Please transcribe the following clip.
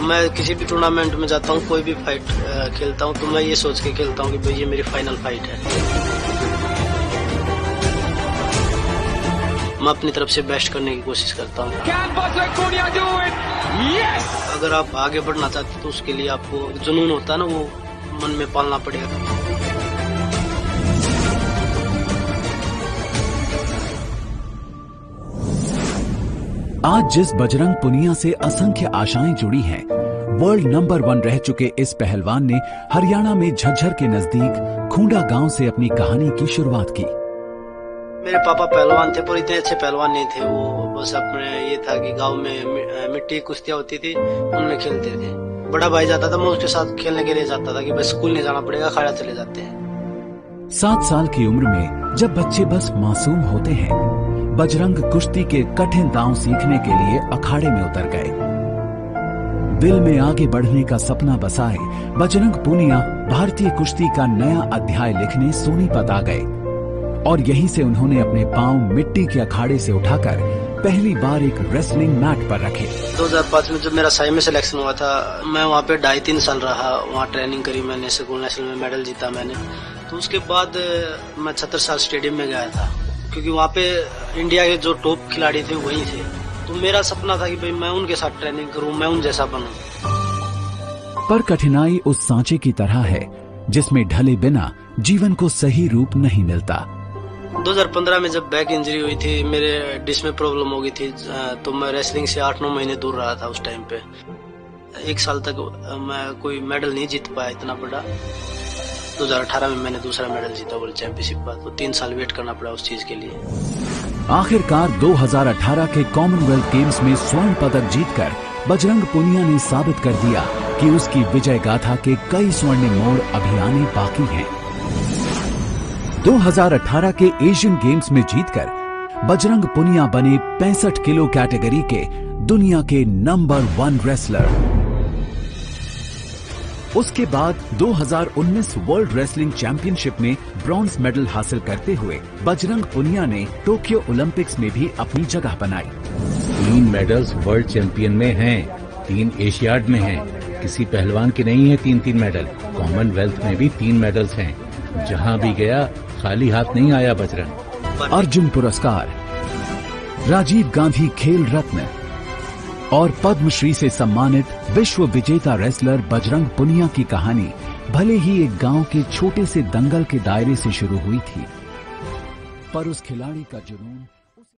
मैं किसी भी टूर्नामेंट में जाता हूँ, कोई भी फाइट खेलता हूँ तो मैं ये सोच के खेलता हूँ कि भाई ये मेरी फाइनल फाइट है। मैं अपनी तरफ से बेस्ट करने की कोशिश करता हूँ। अगर आप आगे बढ़ना चाहते हो तो उसके लिए आपको जुनून होता है ना, वो मन में पालना पड़ेगा। आज जिस बजरंग पुनिया से असंख्य आशाएं जुड़ी हैं, वर्ल्ड नंबर 1 रह चुके इस पहलवान ने हरियाणा में झज्जर के नजदीक खूंडा गांव से अपनी कहानी की शुरुआत की। मेरे पापा पहलवान थे पर इतने अच्छे पहलवान नहीं थे। वो बस अपने ये था कि गांव में मिट्टी कुश्तियां होती थी, उनमें खेलते थे। बड़ा भाई जाता था, मैं उसके साथ खेलने के लिए जाता था कि बस स्कूल नहीं जाना पड़ेगा, अखाड़ा चले जाते हैं। 7 साल की उम्र में जब बच्चे बस मासूम होते हैं, बजरंग कुश्ती के कठिन दांव सीखने के लिए अखाड़े में उतर गए। दिल में आगे बढ़ने का सपना बसाए बजरंग पूनिया भारतीय कुश्ती का नया अध्याय लिखने सोनीपत आ गए और यहीं से उन्होंने अपने पांव मिट्टी के अखाड़े से उठाकर पहली बार एक रेसलिंग मैट पर रखे। 2005 में जब मेरा साई में सिलेक्शन हुआ था, मैं वहाँ पे 2.5-3 साल रहा, वहाँ ट्रेनिंग करी मैंने, स्कूल नेशनल में मेडल जीता मैंने। तो उसके बाद मैं 76 स्टेडियम में गया था, क्योंकि वहाँ पे इंडिया के जो टॉप खिलाड़ी थे वही थे। तो मेरा सपना था कि भाई मैं उनके साथ ट्रेनिंग करूं, मैं उन जैसा बनूं। पर कठिनाई उस सांचे की तरह है जिसमें ढले बिना जीवन को सही रूप नहीं मिलता। 2015 में जब बैक इंजरी हुई थी, मेरे डिस्क में प्रॉब्लम हो गई थी, तो मैं रेसलिंग से 8-9 महीने दूर रहा था उस टाइम पे। 1 साल तक मैं कोई मेडल नहीं जीत पाया इतना बड़ा। 2018 में मैंने दूसरा मेडल जीता वर्ल्ड चैंपियनशिप का, तो 3 साल वेट करना पड़ा उस चीज के लिए। आखिरकार 2018 के कॉमनवेल्थ गेम्स में स्वर्ण पदक जीतकर बजरंग पुनिया ने साबित कर दिया कि उसकी विजय गाथा के कई स्वर्णिम मोड़ अभी आने बाकी हैं। 2018 के एशियन गेम्स में जीतकर बजरंग पुनिया बने 65 किलो कैटेगरी के दुनिया के नंबर 1 रेसलर। उसके बाद 2019 वर्ल्ड रेसलिंग चैंपियनशिप में ब्रॉन्ज मेडल हासिल करते हुए बजरंग पुनिया ने टोक्यो ओलंपिक्स में भी अपनी जगह बनाई। 3 मेडल्स वर्ल्ड चैंपियन में हैं, 3 एशियाड में हैं। किसी पहलवान के नहीं है 3-3 मेडल। कॉमनवेल्थ में भी 3 मेडल्स हैं। जहां भी गया खाली हाथ नहीं आया बजरंग। अर्जुन पुरस्कार, राजीव गांधी खेल रत्न और पद्मश्री से सम्मानित विश्व विजेता रेसलर बजरंग पुनिया की कहानी भले ही एक गांव के छोटे से दंगल के दायरे से शुरू हुई थी, पर उस खिलाड़ी का जुनून